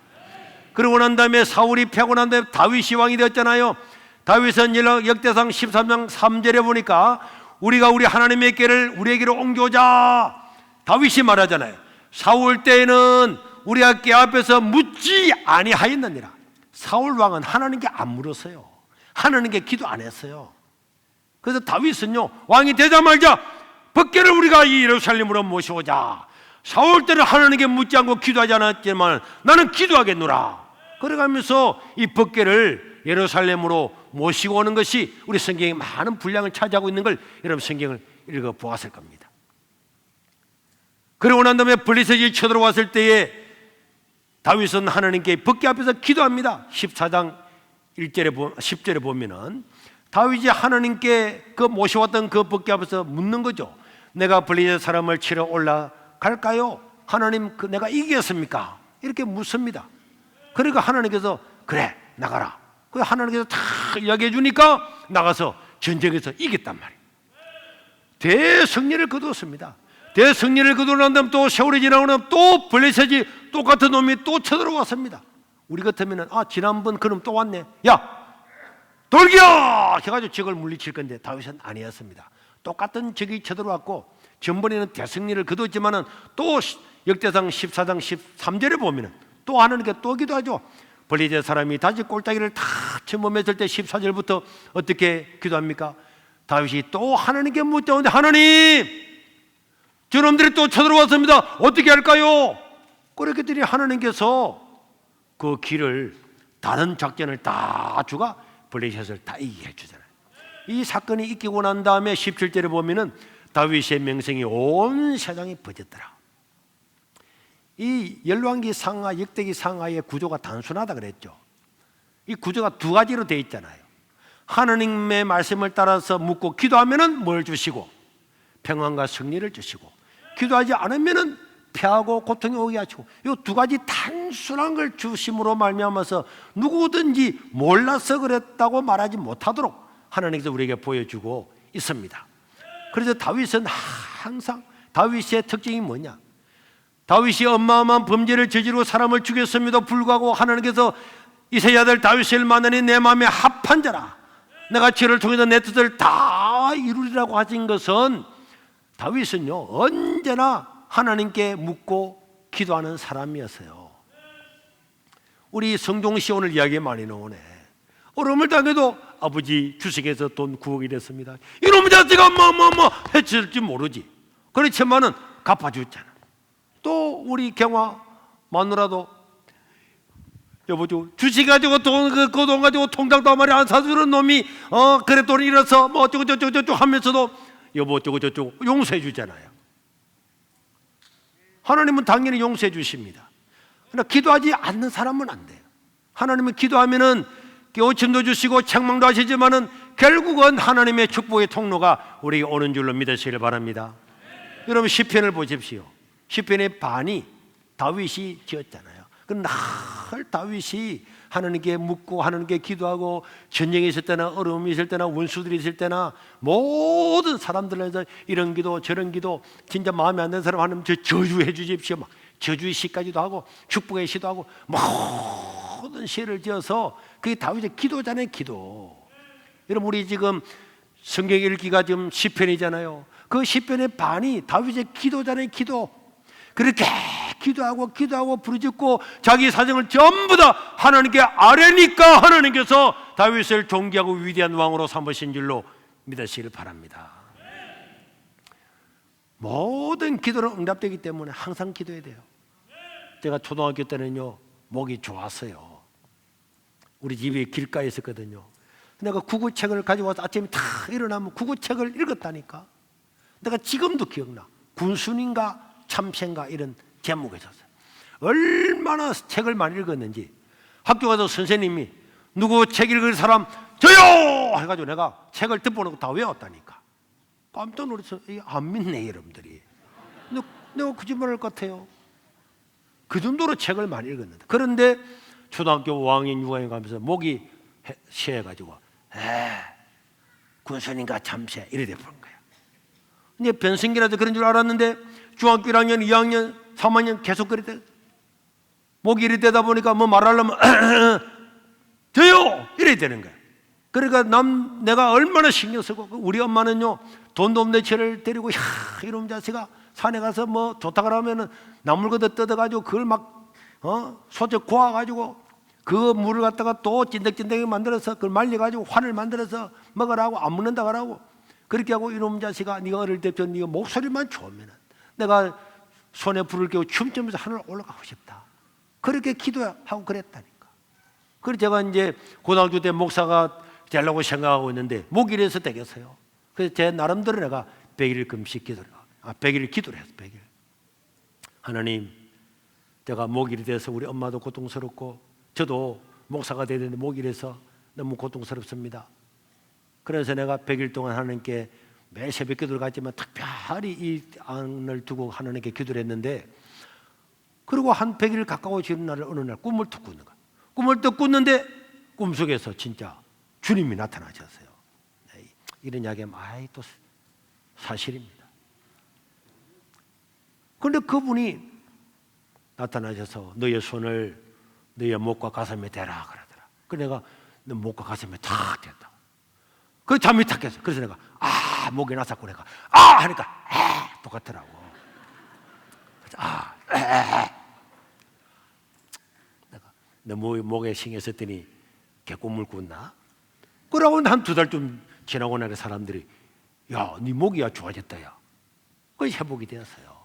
그러고 난 다음에 사울이 패고 난 다음에 다윗이 왕이 되었잖아요. 다윗은 역대상 13장 3절에 보니까 우리가 우리 하나님의 께를 우리에게로 옮겨오자, 다윗이 말하잖아요. 사울 때에는 우리가 께 앞에서 묻지 아니하였느니라. 사울 왕은 하나님께 안 물었어요. 하나님께 기도 안 했어요. 그래서 다윗은요, 왕이 되자마자 법궤를 우리가 이 예루살렘으로 모셔오자. 사울 때는 하나님께 묻지 않고 기도하지 않았지만 나는 기도하겠노라. 그래가면서 이 법궤를 예루살렘으로 모시고 오는 것이 우리 성경에 많은 분량을 차지하고 있는 걸 여러분 성경을 읽어보았을 겁니다. 그러고 난 다음에 블레셋이 쳐들어왔을 때에 다윗은 하나님께 법궤 앞에서 기도합니다. 14장 1절에 10절에 보면은 다윗이 하나님께 그 모셔왔던 그 법궤 앞에서 묻는 거죠. 내가 블레셋 사람을 치러 올라갈까요? 하나님, 내가 이기겠습니까? 이렇게 묻습니다. 그러니까 하나님께서 그래 나가라. 그 하나님께서 다 이야기해 주니까 나가서 전쟁에서 이겼단 말이에요. 대승리를 거두었습니다. 대승리를 거두고 난 다음 또 세월이 지나고 나면 또 블레셋이 똑같은 놈이 또 쳐들어왔습니다. 우리 같으면 지난번 그놈 또 왔네, 야 돌기야 해가지고 적을 물리칠 건데 다윗은 아니었습니다. 똑같은 적이 쳐들어왔고 전번에는 대승리를 거두었지만은 또 역대상 14장 13절에 보면은 또 하나님께 또 기도하죠. 블레셋 사람이 다시 꼴따기를 다 침범했을 때 14절부터 어떻게 기도합니까? 다윗이 또 하나님께 묻자는데 하나님, 저놈들이 또 쳐들어왔습니다. 어떻게 할까요? 그렇게 했더니 하나님께서 그 길을, 다른 작전을 다 주가 블레셋을 다 이기게 해주잖아요. 이 사건이 있기고 난 다음에 17절에 보면은 다윗의 명성이 온 세상에 퍼졌더라. 이 열왕기 상하, 역대기 상하의 구조가 단순하다 그랬죠. 이 구조가 두 가지로 되어 있잖아요. 하나님의 말씀을 따라서 묻고 기도하면은 뭘 주시고 평안과 승리를 주시고, 기도하지 않으면은 패하고 고통이 오게 하시고, 이 두 가지 단순한 걸 주심으로 말미암아서 누구든지 몰라서 그랬다고 말하지 못하도록 하나님께서 우리에게 보여주고 있습니다. 그래서 다윗은 항상, 다윗의 특징이 뭐냐? 다윗이 어마어마한 범죄를 저지르고 사람을 죽였음에도 불구하고 하나님께서 이새의 아들 다윗을 만나니 내 마음에 합한 자라, 내가 저를 통해서 내 뜻을 다 이루리라고 하신 것은 다윗은요 언제나 하나님께 묻고 기도하는 사람이었어요. 우리 성종씨 오늘 이야기 많이 나오네. 어려움을 당해도 아버지 주식에서 돈 9억이 됐습니다. 이놈의 자식아 뭐 해칠지 모르지. 그렇지만은 갚아주잖아. 또 우리 경화 마누라도 여보죠 주식 가지고 그 돈 가지고 통장도 한 마리 안 사주는 놈이 그래 돈을 잃어서 뭐 어쩌고 저쩌고 하면서도 여보 어쩌고 저쩌고 용서해 주잖아요. 하나님은 당연히 용서해 주십니다. 그러나 기도하지 않는 사람은 안 돼요. 하나님은 기도하면은 오침도 주시고 책망도 하시지만은 결국은 하나님의 축복의 통로가 우리에게 오는 줄로 믿으시길 바랍니다. 여러분 시편을 보십시오. 시편의 반이 다윗이 지었잖아요. 늘 다윗이 하나님께 묻고 하나님께 기도하고 전쟁이 있을 때나 어려움이 있을 때나 원수들이 있을 때나 모든 사람들에서 이런 기도 저런 기도 진짜 마음에 안 드는 사람 하나님 저주해 주십시오. 막 저주의 시까지도 하고 축복의 시도 하고 모든 시를 지어서 그게 다윗의 기도잖아요. 기도. 여러분 우리 지금 성경 읽기가 지금 시편이잖아요. 그 시편의 반이 다윗의 기도잖아요. 기도. 그렇게 기도하고 부르짖고 자기 사정을 전부 다 하나님께 아뢰니까 하나님께서 다윗을 존귀하고 위대한 왕으로 삼으신 줄로 믿으시길 바랍니다. 모든 기도는 응답되기 때문에 항상 기도해야 돼요. 제가 초등학교 때는요 목이 좋았어요. 우리 집이 길가에 있었거든요. 내가 국어책을 가지고 와서 아침에 다 일어나면 국어책을 읽었다니까. 내가 지금도 기억나. 군순인가 참새인가 이런 제목이 있었어요. 얼마나 책을 많이 읽었는지. 학교 가서 선생님이 누구 책 읽을 사람 저요! 해가지고 내가 책을 덮어놓고 다 외웠다니까. 깜짝 놀라서 안 믿네 여러분들이. 내가 거짓말할 것 같아요. 그 정도로 책을 많이 읽었는데. 그런데 초등학교 5학년 6학년 가면서 목이 쉬어가지고 군순인가 참새 이래 돼버린 거야. 이제 변성기라도 그런 줄 알았는데 중학교 1학년 2학년 3학년 계속 그랬대. 목이 이래 되다 보니까 뭐 말하려면 돼요 이래 되는 거야. 그러니까 내가 얼마나 신경 쓰고 우리 엄마는요 돈도 없는 저를 데리고 이놈 자식아 산에 가서 뭐 좋다 그러면은 나물거도 뜯어가지고 그걸 막 소적 고아가지고 그 물을 갖다가 또 찐득찐득하게 만들어서 그걸 말려가지고 환을 만들어서 먹으라고 안 먹는다 그러고 그렇게 하고 이놈 자식아 네가 어릴 때부터 네가 목소리만 좋으면 내가 손에 불을 켜고 춤추면서 하늘 올라가고 싶다. 그렇게 기도하고 그랬다니까. 그래서 제가 이제 고등학교 때 목사가 되려고 생각하고 있는데 목일에서 되겠어요. 그래서 제 나름대로 내가 100일 금식 기도를 100일 기도를 했어. 100일. 하나님 제가 목일이 돼서 우리 엄마도 고통스럽고 저도 목사가 되야 되는데 목일에서 너무 고통스럽습니다. 그래서 내가 100일 동안 하나님께 매 새벽 기도를 갔지만 특별히 이 안을 두고 하나님께 기도를 했는데 그리고 한 100일 가까워지는 날 어느 날 꿈을 또 꾸는 거야. 꿈을 또 꿨는데 꿈속에서 진짜 주님이 나타나셨어요. 이런 이야기하면 또 사실입니다. 그런데 그분이 나타나셔서 너의 손을 너의 목과 가슴에 대라 그러더라. 그래서 내가 너 목과 가슴에 탁 댔다. 그 잠이 탁 깼어. 그래서 내가 목이 나섰고 내가 하니까 똑같더라고. 내가 너무 목에 신경 썼더니 개꿈을 꿨나? 그러고 한 2달쯤 지나고 나서 사람들이 야, 네 목이야 좋아졌다 야. 그게 회복이 되었어요.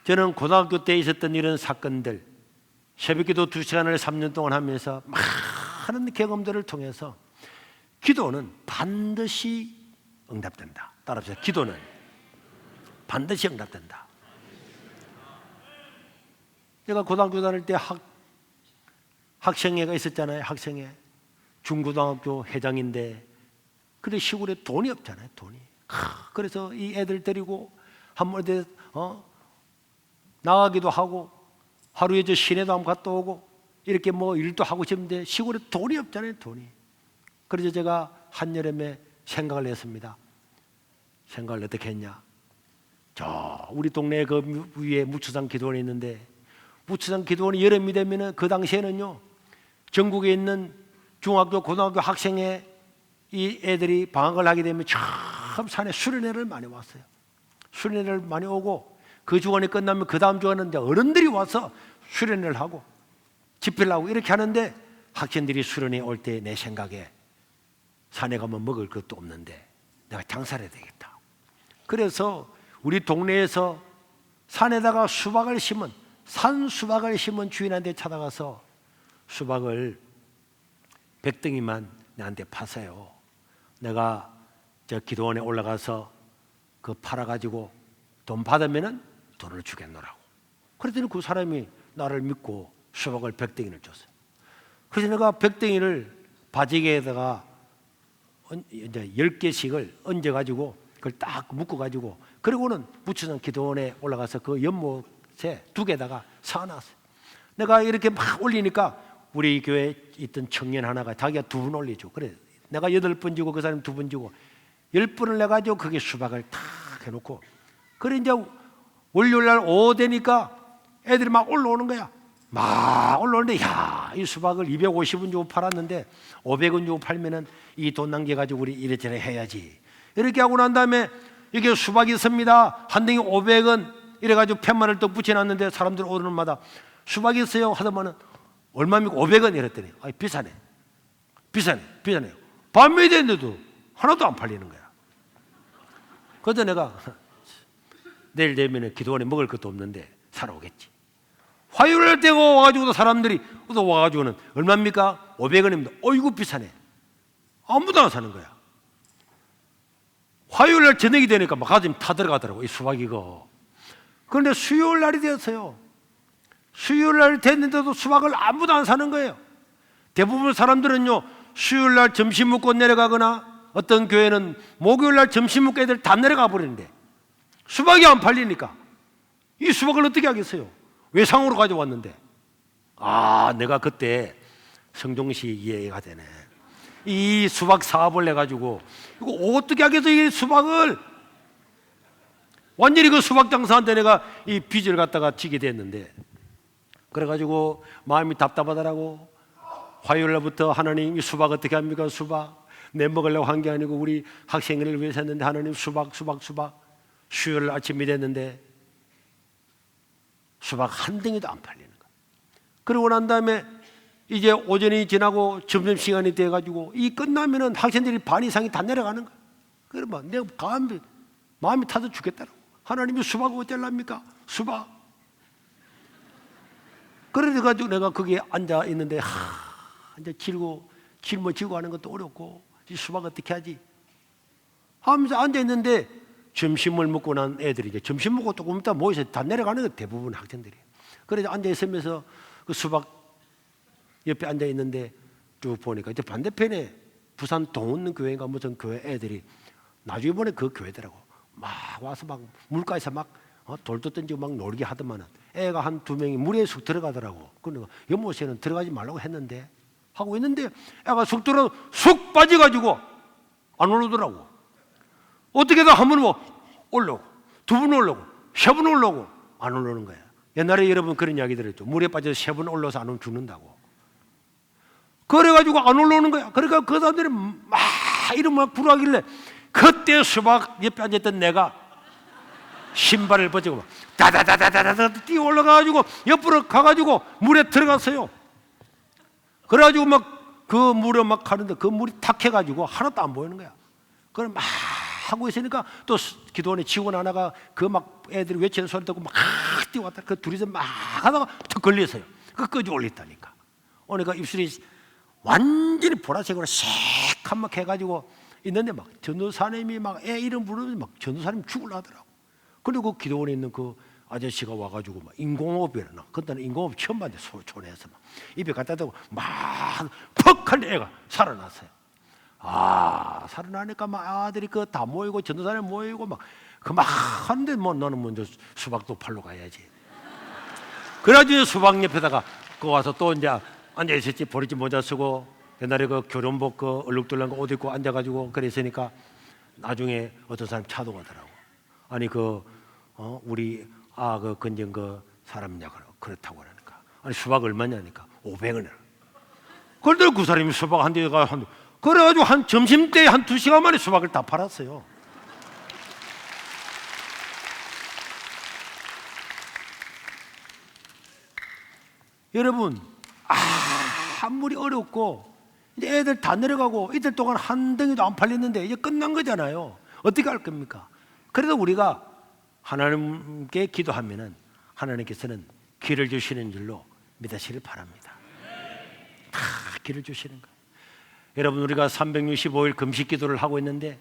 저는 고등학교 때 있었던 이런 사건들 새벽기도 2시간을 3년 동안 하면서 많은 경험들을 통해서 기도는 반드시 응답된다. 따라합시다. 기도는 반드시 응답된다. 제가 고등학교 다닐 때 학생회가 있었잖아요. 학생회. 중고등학교 회장인데 근데 시골에 돈이 없잖아요. 돈이. 그래서 이 애들 데리고 한번 어디 나가기도 하고 하루에 저 시내도 한번 갔다 오고 이렇게 뭐 일도 하고 싶은데 시골에 돈이 없잖아요. 돈이. 그래서 제가 한여름에 생각을 했습니다. 생각을 어떻게 했냐? 저 우리 동네 그 위에 무추산 기도원이 있는데 무추산 기도원이 여름이 되면은 그 당시에는요 전국에 있는 중학교 고등학교 학생회 이 애들이 방학을 하게 되면 저 참 산에 수련회를 많이 왔어요. 수련회를 많이 오고 그 주간이 끝나면 그 다음 주간은 이제 어른들이 와서 수련회를 하고 집회를 하고 이렇게 하는데 학생들이 수련회 올 때 내 생각에 산에 가면 먹을 것도 없는데 내가 장사를 해야 되겠다. 그래서 우리 동네에서 산에다가 수박을 심은 산 수박을 심은 주인한테 찾아가서 수박을 100덩이만 내한테 파세요. 내가 저 기도원에 올라가서 그 팔아가지고 돈 받으면은 돈을 주겠노라고. 그랬더니 그 사람이 나를 믿고 수박을 100덩이를 줬어요. 그래서 내가 100덩이를 바지개에다가 이제 10개씩을 얹어가지고 그걸 딱 묶어가지고 그리고는 부천산 기도원에 올라가서 그 연못에 2개다가 사놨어요. 내가 이렇게 막 올리니까 우리 교회에 있던 청년 하나가 자기가 2번 올리죠. 그래 내가 8번 주고 그 사람이 2번 주고 10번을 내가지고 거기에 수박을 탁 해놓고 그래 이제 월요일날 오후 되니까 애들이 막 올라오는 거야. 막 올라오는데 야, 이 수박을 250원 주고 팔았는데 500원 주고 팔면은 이 돈 남겨가지고 우리 이래저래 해야지. 이렇게 하고 난 다음에 이게 수박이 있습니다. 한 덩이 500원 이래가지고 팻말을 또 붙여놨는데 사람들 오는 마다 수박이 있어요 하더만은 얼마입니까? 500원 이랬더니 아이 비싸네. 비싸네요. 밤이 됐는데도 하나도 안 팔리는 거야. 그래서 내가 내일 되면 기도원에 먹을 것도 없는데 사러 오겠지. 화요일 때고 와가지고도 사람들이 또 와가지고는 얼마입니까? 500원입니다. 어이구 비싸네. 아무도 안 사는 거야. 화요일 날 저녁이 되니까 막 가슴이 타들어가더라고 이 수박이고. 그런데 수요일 날이 되었어요. 수요일 날 됐는데도 수박을 아무도 안 사는 거예요. 대부분 사람들은요 수요일 날 점심 먹고 내려가거나 어떤 교회는 목요일 날 점심 먹고 애들 다 내려가 버리는데 수박이 안 팔리니까 이 수박을 어떻게 하겠어요? 외상으로 가져왔는데 내가 그때 성종시 이해가 되네. 이 수박 사업을 해가지고 이거 어떻게 하겠어? 이 수박을 완전히 그 수박 장사한테 내가 이 빚을 갖다가 지게 됐는데 그래가지고 마음이 답답하더라고. 화요일 날부터 하나님 이 수박 어떻게 합니까? 수박 내 먹으려고 한 게 아니고 우리 학생들을 위해서 했는데 하나님 수박 수요일 아침이 됐는데 수박 한 덩이도 안 팔리는 거야. 그러고 난 다음에 이제 오전이 지나고 점심시간이 돼가지고 이 끝나면은 학생들이 반 이상이 다 내려가는 거야. 그러면 내가 마음이 타서 죽겠다고. 하나님이 수박 어쩌랍니까? 수박. 그래가지고 내가 거기에 앉아 있는데 이제 짊어지고 하는 것도 어렵고 이 수박 어떻게 하지? 하면서 앉아 있는데 점심을 먹고 난 애들이 이제 점심 먹고 조금 있다 모여서 다 내려가는 거 대부분 학생들이. 그래서 앉아 있으면서 그 수박 옆에 앉아 있는데 쭉 보니까 이제 반대편에 부산 동운 교회인가 무슨 교회 애들이 나중에 보니 그 교회더라고. 막 와서 막 물가에서 막 돌도 던지고 막 놀게 하더만은 애가 한 2명이 물에 쑥 들어가더라고. 그러니까 연못에는 들어가지 말라고 했는데 하고 있는데 애가 쑥 빠져가지고 안 올라오더라고. 어떻게든 한 번 올라오고 2번 올라오고 3번 올라오고 안 올라오는 거야. 옛날에 여러분 그런 이야기 들었죠. 물에 빠져서 3번 올라와서 안 오면 죽는다고. 그래가지고 안 올라오는 거야. 그러니까 그 사람들이 막 이러면 불하길래 그때 수박 옆에 앉았던 내가 신발을 벗고 막 다다다다다다 뛰어 올라가가지고 옆으로 가가지고 물에 들어갔어요. 그래가지고 막 그 물에 막 가는데 그 물이 탁해가지고 하나도 안 보이는 거야. 그걸 막 하고 있으니까 또 기도원에 직원 하나가 그 막 애들이 외치는 소리 듣고 막 뛰어왔다. 그 둘이서 막 하다가 턱 걸렸어요. 그 끄지 올렸다니까. 그러니까 입술이 완전히 보라색으로 새카맣게 해가지고 있는데 막 전도사님이 막 애 이름 부르면 막 전도사님 죽으려 하더라고. 그리고 기도원에 있는 그 아저씨가 와가지고 막 인공호흡이라나. 그때는 인공호흡 처음 봤는데 촌에서 막 입에 갖다 대고 막 퍽 하는 애가 살아났어요. 살아나니까 막 아들이 그 다 모이고 전도사님 모이고 막 그 막 하는데 뭐 너는 먼저 수박도 팔러 가야지. 그래가지고 수박 옆에다가 그 와서 또 이제 앉아 있었지. 버리지 모자 쓰고 옛날에 그 교련복 그 얼룩덜룩한 거 옷 입고 앉아가지고 그랬으니까 나중에 어떤 사람 차도 가더라고. 아니 우리 그 건전 그 사람이냐 그렇다고 그러니까 아니 수박 얼마냐니까 500원이라. 그런데 그 사람이 수박 한 대가 그래가지고 한 점심때 한 2시간 만에 수박을 다 팔았어요. 여러분, 아무리 어렵고 이제 애들 다 내려가고 이틀 동안 한 덩이도 안 팔렸는데 이제 끝난 거잖아요. 어떻게 할 겁니까? 그래도 우리가 하나님께 기도하면은 하나님께서는 길을 주시는 줄로 믿으시길 바랍니다. 다 길을 주시는 거예요. 여러분, 우리가 365일 금식 기도를 하고 있는데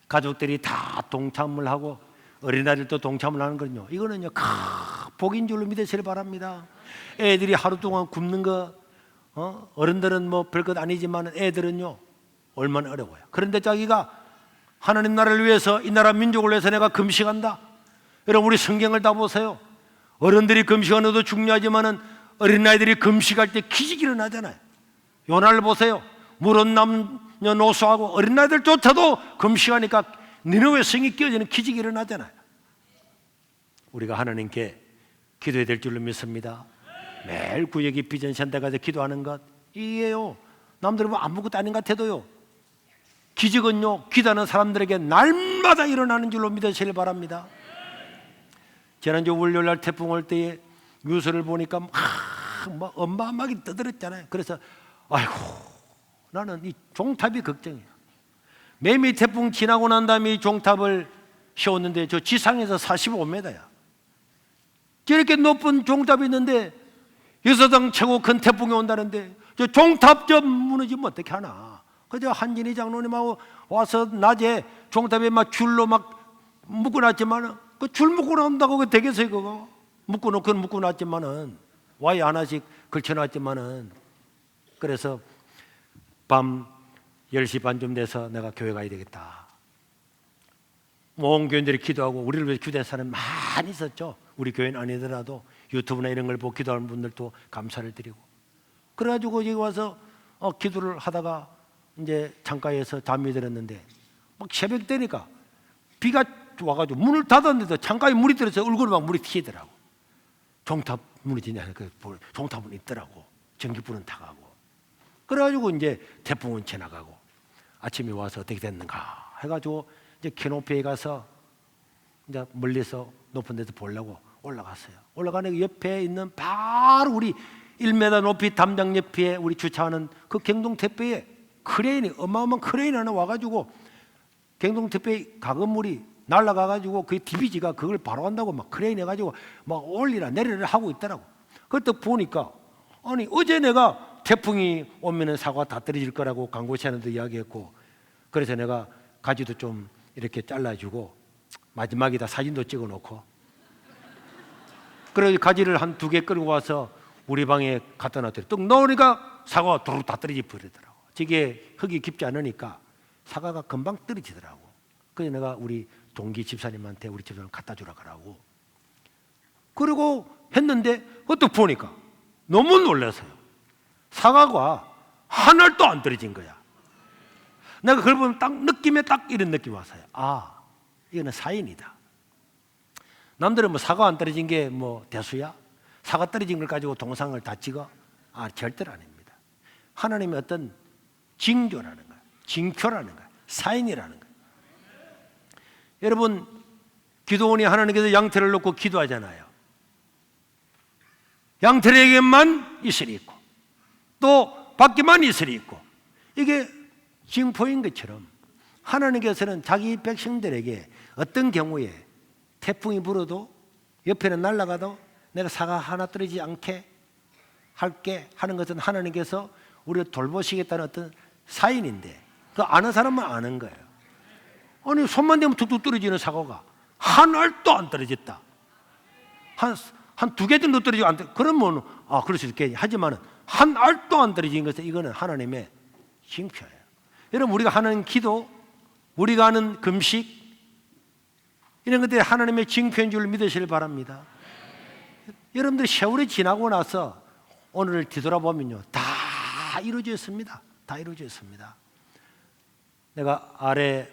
가족들이 다 동참을 하고 어린아이들도 동참을 하는 거는요, 이거는요 복인 줄로 믿으시길 바랍니다. 애들이 하루 동안 굶는 거, 어른들은 뭐 별것 아니지만 애들은요 얼마나 어려워요. 그런데 자기가 하나님 나라를 위해서, 이 나라 민족을 위해서 내가 금식한다. 여러분, 우리 성경을 다 보세요. 어른들이 금식하는 것도 중요하지만은 어린아이들이 금식할 때 기적이 일어나잖아요. 요나를 보세요. 물은 남녀노소하고 어린아이들조차도 금식하니까 니느웨 성이 깨어지는 기적이 일어나잖아요. 우리가 하나님께 기도해야 될 줄로 믿습니다. 매일 구역이 비전센터 가서 기도하는 것, 이게요 남들은 뭐 아무것도 아닌 것 같아도요 기적은요 기도하는 사람들에게 날마다 일어나는 줄로 믿으시길 바랍니다. 지난주 월요일날 태풍 올 때에 뉴스를 보니까 막 어마어마하게 떠들었잖아요. 그래서 아이고, 나는 이 종탑이 걱정이야. 매미 태풍 지나고 난 다음에 이 종탑을 세웠는데 저 지상에서 45m야. 저렇게 높은 종탑이 있는데 여서당 최고 큰 태풍이 온다는데 저 종탑 좀 무너지면 어떻게 하나. 그저 한진희 장로님하고 와서 낮에 종탑에 막 줄로 막 묶어놨지만은 그 줄 묶어놓는다고 그 되겠어요? 그거 묶어놨지만은 와이 하나씩 걸쳐놨지만은. 그래서 밤 10시 반쯤 돼서 내가 교회 가야 되겠다. 온 교인들이 기도하고 우리를 위해서 기도한 사람 많이 있었죠. 우리 교회는 아니더라도 유튜브나 이런 걸 보고 기도하는 분들도 감사를 드리고. 그래가지고 여기 와서 기도를 하다가 이제 창가에서 잠이 들었는데 막 새벽 되니까 비가 와가지고 문을 닫았는데도 창가에 물이 들어서 얼굴에 막 물이 튀더라고. 종탑 무너지냐, 종탑은 있더라고. 전기불은 타가고. 그래가지고 이제 태풍은 지나가고 아침에 와서 어떻게 됐는가 해가지고 이제 캐노피에 가서 이제 멀리서 높은 데서 보려고 올라갔어요. 올라가는 옆에 있는 바로 우리 1m 높이 담장 옆에 우리 주차하는 그 경동택배에 크레인이, 어마어마한 크레인 하나 와가지고 경동택배 가건물이 날아가가지고 그 DBG가 그걸 바로 한다고 막 크레인 해가지고 막 올리라 내리라 하고 있더라고. 그때 보니까 아니 어제 내가 태풍이 오면은 사과 다 떨어질 거라고 광고 채널도 이야기했고, 그래서 내가 가지도 좀 이렇게 잘라주고 마지막에다 사진도 찍어놓고 그래서 가지를 한 2개 끌고 와서 우리 방에 갖다 놨더니 뚝 넣으니까 사과가 도로 다 떨어져 버리더라고. 저게 흙이 깊지 않으니까 사과가 금방 떨어지더라고. 그래서 내가 우리 동기 집사님한테 우리 집사님 갖다 주라 그러고 그리고 했는데 그것도 보니까 너무 놀라서요. 사과가 한 알도 안 떨어진 거야. 내가 그걸 보면 딱 느낌에 딱 이런 느낌이 왔어요. 아, 이거는 사인이다. 남들은 뭐 사과 안 떨어진 게 뭐 대수야? 사과 떨어진 걸 가지고 동상을 다 찍어? 아, 절대로 아닙니다. 하나님의 어떤 징조라는 거야. 징표라는 거야. 사인이라는 거야. 여러분, 기도원이 하나님께서 양털을 놓고 기도하잖아요. 양털에게만 이슬이 있고 또 밖에만 이슬이 있고, 이게 징표인 것처럼 하나님께서는 자기 백성들에게 어떤 경우에 태풍이 불어도 옆에는 날아가도 내가 사과 하나 떨어지지 않게 할게 하는 것은 하나님께서 우리를 돌보시겠다는 어떤 사인인데, 그 아는 사람만 아는 거예요. 아니 손만 대면 툭툭 떨어지는 사과가 한 알도 안 떨어졌다. 한 2개 정도 떨어지고 안 떨어져. 그러면 그럴 수 있겠지. 하지만 한 알도 안 떨어진 것은 이거는 하나님의 징표예요. 여러분, 우리가 하는 기도, 우리가 하는 금식, 이런 것들이 하나님의 징표인 줄 믿으시길 바랍니다. 여러분들 세월이 지나고 나서 오늘을 뒤돌아보면요, 다 이루어졌습니다. 다 이루어졌습니다. 내가 아래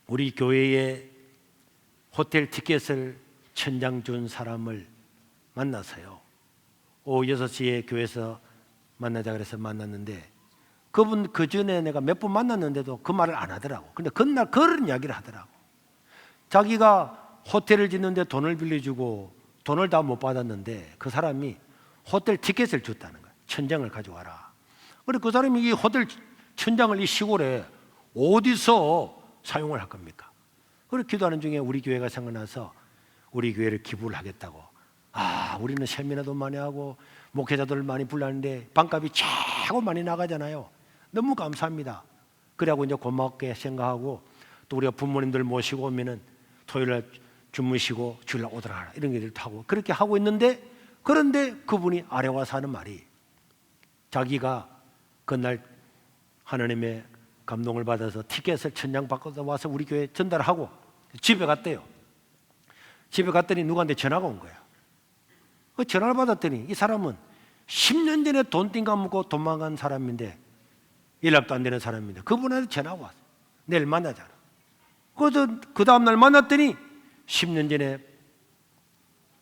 우리 교회에 호텔 티켓을 1000장 준 사람을 만나서요, 오후 6시에 교회에서 만나자 그래서 만났는데, 그분 그 전에 내가 몇 번 만났는데도 그 말을 안 하더라고. 근데 그날 그런 이야기를 하더라고. 자기가 호텔을 짓는데 돈을 빌려주고 돈을 다 못 받았는데 그 사람이 호텔 티켓을 줬다는 거예요. 천장을 가져와라. 그래 그 사람이 이 호텔 천장을 이 시골에 어디서 사용을 할 겁니까? 그래 기도하는 중에 우리 교회가 생각나서 우리 교회를 기부를 하겠다고. 우리는 세미나도 많이 하고 목회자들을 많이 불렀는데 방값이 최고 많이 나가잖아요. 너무 감사합니다. 그래갖고 이제 고맙게 생각하고 또 우리가 부모님들 모시고 오면은 토요일날 주무시고 주일날 오더라 이런 것들도 하고 그렇게 하고 있는데, 그런데 그분이 아래 와서 하는 말이 자기가 그날 하나님의 감동을 받아서 티켓을 천장 바꿔서 와서 우리 교회에 전달하고 집에 갔대요. 집에 갔더니 누구한테 전화가 온 거야. 그 전화를 받았더니 이 사람은 10년 전에 돈 띵가 먹고 도망간 사람인데, 연락도 안 되는 사람인데 그분한테 전화가 왔어. 내일 만나자. 그 다음날 만났더니 10년 전에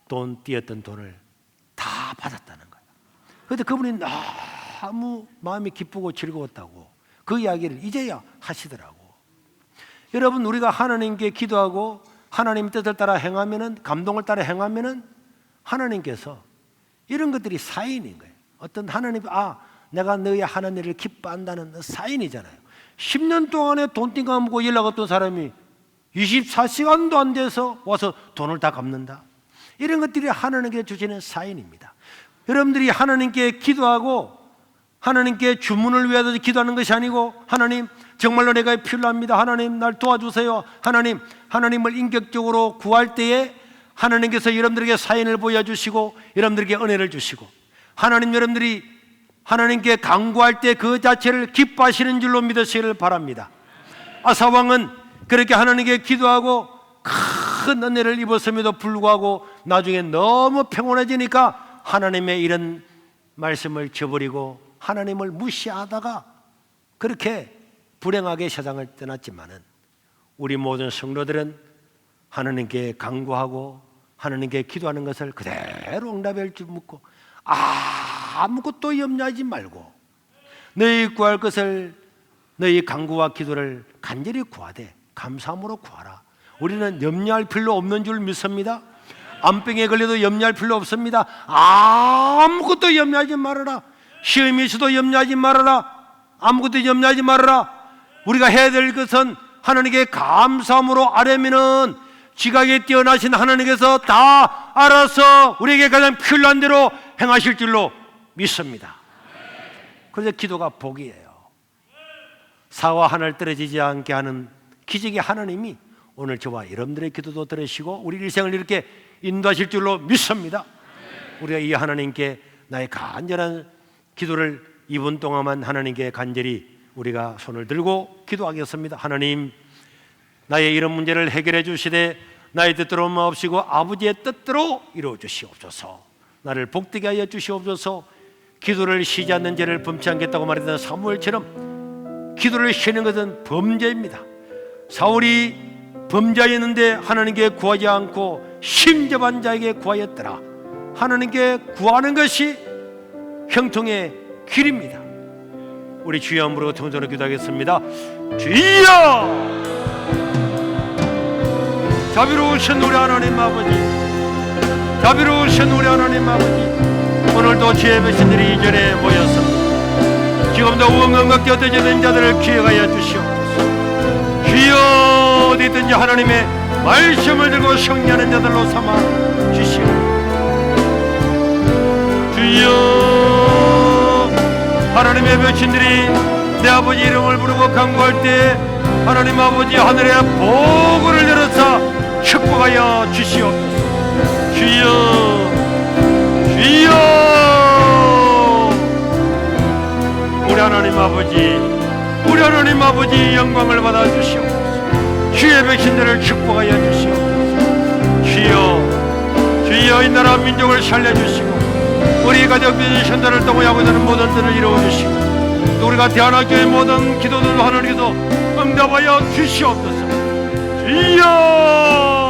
돈 띄었던 돈을 다 받았다는 거야. 그런데 그분이 너무 마음이 기쁘고 즐거웠다고 그 이야기를 이제야 하시더라고. 여러분, 우리가 하나님께 기도하고 하나님 뜻을 따라 행하면은, 감동을 따라 행하면은 하나님께서 이런 것들이 사인인 거예요. 어떤 하나님, 내가 너의 하는 일을 기뻐한다는 사인이잖아요. 10년 동안에 돈 띵가 먹고 연락 없던 사람이 24시간도 안 돼서 와서 돈을 다 갚는다. 이런 것들이 하나님께 주시는 사인입니다. 여러분들이 하나님께 기도하고 하나님께 주문을 위해서 기도하는 것이 아니고, 하나님 정말로 내가 필요합니다, 하나님 날 도와주세요, 하나님을 인격적으로 구할 때에 하나님께서 여러분들에게 사인을 보여주시고 여러분들에게 은혜를 주시고, 여러분들이 하나님께 간구할 때 그 자체를 기뻐하시는 줄로 믿으시기를 바랍니다. 아사왕은 그렇게 하나님께 기도하고 큰 은혜를 입었음에도 불구하고 나중에 너무 평온해지니까 하나님의 이런 말씀을 저버리고 하나님을 무시하다가 그렇게 불행하게 세상을 떠났지만은, 우리 모든 성도들은 하나님께 간구하고 하나님께 기도하는 것을 그대로 응답할 줄 묻고 아무것도 염려하지 말고 너희 구할 것을, 너희 간구와 기도를 간절히 구하되 감사함으로 구하라. 우리는 염려할 필요 없는 줄 믿습니다. 암병에 걸려도 염려할 필요 없습니다. 아무것도 염려하지 말아라. 시험이 있어도 염려하지 말아라. 아무것도 염려하지 말아라. 우리가 해야 될 것은 하나님께 감사함으로 아뢰면은 지각에 뛰어나신 하나님께서 다 알아서 우리에게 가장 필요한 대로 행하실 줄로 믿습니다. 그래서 기도가 복이에요. 사와 하늘 떨어지지 않게 하는 기적의 하나님이 오늘 저와 여러분들의 기도도 들으시고 우리 일생을 이렇게 인도하실 줄로 믿습니다. 우리가 이 하나님께 나의 간절한 기도를 2분 동안만 하나님께 간절히 우리가 손을 들고 기도하겠습니다. 하나님, 나의 이런 문제를 해결해 주시되 나의 뜻대로 마옵시고 아버지의 뜻대로 이루어 주시옵소서. 나를 복되게 하여 주시옵소서. 기도를 쉬지 않는 죄를 범치 않겠다고 말했던 사무엘처럼 기도를 쉬는 것은 범죄입니다. 사울이 범죄였는데 하나님께 구하지 않고 심접한 자에게 구하였더라. 하나님께 구하는 것이 형통의 길입니다. 우리 주여 한번 부르고 통전으로 기도하겠습니다. 주여! 자비로우신 우리 하나님 아버지, 자비로우신 우리 하나님 아버지, 오늘도 주의 백성들이 이 전에 모였습니다. 지금도 원망과 껴들어지는 자들을 기억하여 주시옵소서. 주여, 어디 있든지 하나님의 말씀을 들고 승리하는 자들로 삼아 주시오. 주여, 하나님의 백성들이 내 아버지 이름을 부르고 간구할 때 하나님 아버지 하늘의 보고를 열어서 축복하여 주시옵소서. 주여, 주여, 우리 하나님 아버지, 우리 하나님 아버지 영광을 받아 주시옵소서. 주의 백성들을 축복하여 주시옵소서. 주여, 주여, 이 나라 민족을 살려주시고 우리 가족들이 현대를 동의하고 있는 모든 들을 이루어주시고 또 우리가 대한학교의 모든 기도들도 하나님께서 응답하여 주시옵소서. 주여!